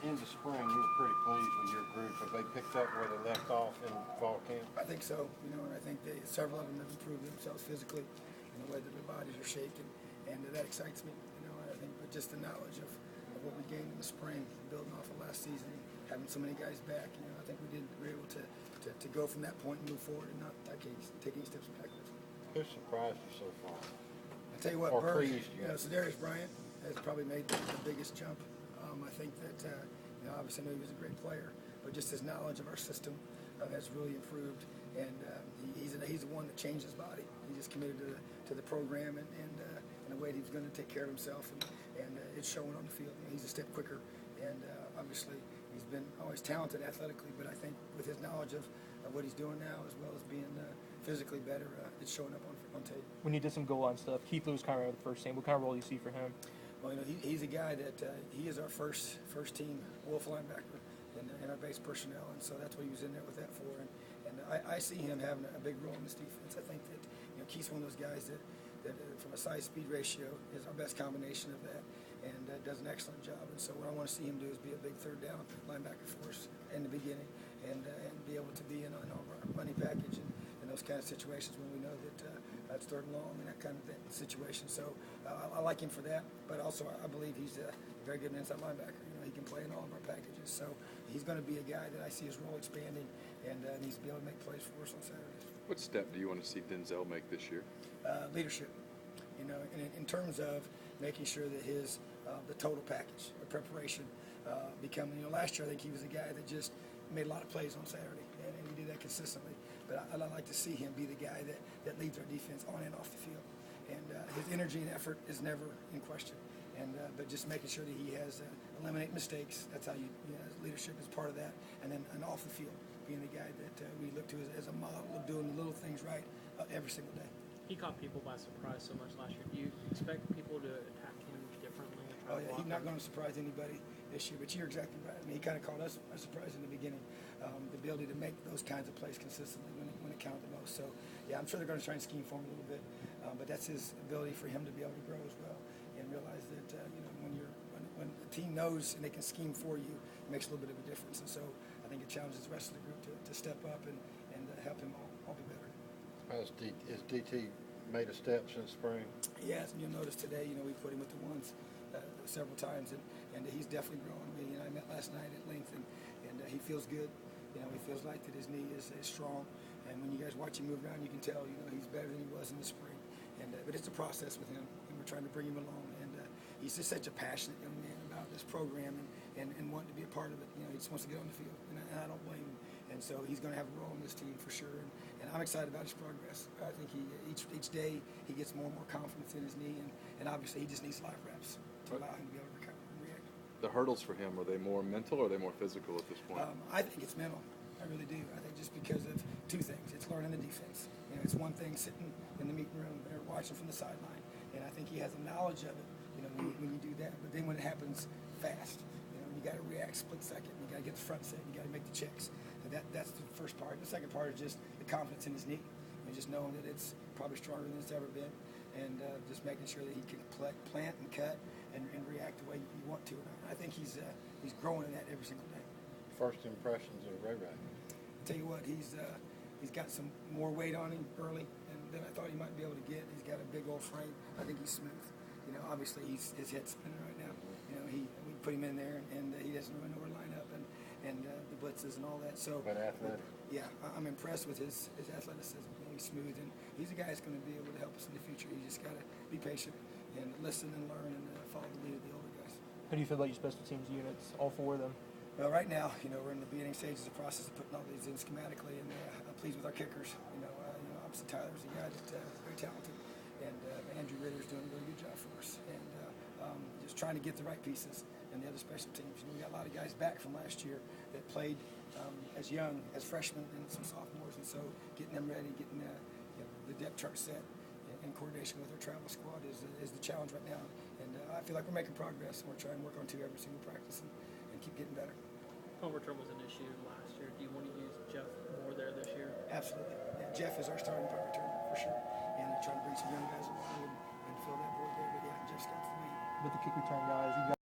in the spring, you were pretty pleased with your group. Have they picked up where they left off in fall camp? I think so, and I think several of them have improved themselves physically in the way that their bodies are shaped, and that excites me, I think, but just the knowledge of what we gained in the spring, building off of last season, having so many guys back, I think we were able to go from that point and move forward and not take any steps backwards. Who surprised you so far? I tell you what, Or Bird, pleased you? Cedarius Bryant has probably made the biggest jump. I think that, obviously I know he was a great player, but just his knowledge of our system has really improved. And he's the one that changed his body. He just committed to the program and in a way that he was going to take care of himself. And it's showing on the field. He's a step quicker. And obviously he's been always talented athletically, but I think with his knowledge of what he's doing now, as well as being physically better, it's showing up on tape. When you did some goal line stuff, Keith Lewis kind of the first team. What kind of role do you see for him? Well, he's a guy that he is our first team Wolf linebacker in our base personnel, and so that's what he was in there with that for. And I see him having a big role in this defense. I think that Keith's one of those guys that from a size-speed ratio is our best combination of that, and does an excellent job. And so what I want to see him do is be a big third down linebacker for us in the beginning, and be able to be in our money package and those kind of situations when we know that it's third and long and that kind of situation. So I like him for that, but also I believe he's a very good inside linebacker. He can play in all of our packages. So he's going to be a guy that I see his role expanding and needs to be able to make plays for us on Saturdays. What step do you want to see Denzel make this year? Leadership. In terms of making sure that his the total package, the preparation, becoming. Last year I think he was a guy that just made a lot of plays on Saturday, and he did that consistently. But I like to see him be the guy that leads our defense on and off the field. And his energy and effort is never in question. And but just making sure that he has eliminate mistakes. That's how leadership is part of that. And then off the field, being the guy that we look to as a model of doing the little things right every single day. He caught people by surprise so much last year. Do you expect people to attack him differently? Oh yeah, he's not going to surprise anybody this year. But you're exactly right. I mean, he kind of caught us by surprise in the beginning. The ability to make those kinds of plays consistently when it counted the most. So yeah, I'm sure they're going to try and scheme for him a little bit, but that's his ability for him to be able to grow as well and realize that when the team knows and they can scheme for you, it makes a little bit of a difference. And so I think it challenges the rest of the group to step up and help him all be better. Has DT made a step since spring? Yes, and you'll notice today, we put him with the ones several times, and he's definitely growing. I met last night at length, and he feels good. He feels like that his knee is strong, and when you guys watch him move around, you can tell he's better than he was in the spring. But it's a process with him, and we're trying to bring him along. And he's just such a passionate young man about this program and wanting to be a part of it. He just wants to get on the field, and I don't blame him. And so he's going to have a role in this team for sure. And I'm excited about his progress. I think each day he gets more and more confidence in his knee, and obviously he just needs live reps to allow him to be able to recover and react. The hurdles for him, are they more mental or are they more physical at this point? I think it's mental. I really do. I think just because of two things. It's learning the defense. It's one thing sitting in the meeting room or watching from the sideline, and I think he has a knowledge of it. When you do that, but then when it happens fast, you got to react split second. You got to get the front set. You got to make the checks. And that's the first part. The second part is just the confidence in his knee, and just knowing that it's probably stronger than it's ever been, and just making sure that he can plant and cut and react the way you want to. And I think he's growing in that every single day. First impressions of Ray Ray? I'll tell you what, he's got some more weight on him early than I thought he might be able to get. He's got a big old frame. I think he's smooth. Obviously his head's spinning right now. We put him in there, and he doesn't really know where to line up, and the blitzes and all that. So, but athletic. Yeah, I'm impressed with his athleticism. He's smooth, and he's a guy that's going to be able to help us in the future. You just got to be patient and listen and learn and follow the lead of the older guys. How do you feel about your special teams units, all four of them? Well, right now, we're in the beginning stages of the process of putting all these in schematically, and I'm pleased with our kickers. Obviously Tyler's a guy that's very talented, and Andrew Ritter's doing a really good job for us, and just trying to get the right pieces and the other special teams. We got a lot of guys back from last year that played as young as freshmen and some sophomores, and so getting them ready, getting the depth chart set in coordination with our travel squad is the challenge right now. And I feel like we're making progress, and we're trying to work on two every single practice and keep getting better. Punt return was an issue last year. Do you want to use Jeff more there this year? Absolutely. Yeah, Jeff is our starting punt returner for sure, and trying to bring some young guys along and fill that void there. But yeah, Jeff's got the lead. With the kick return guys, you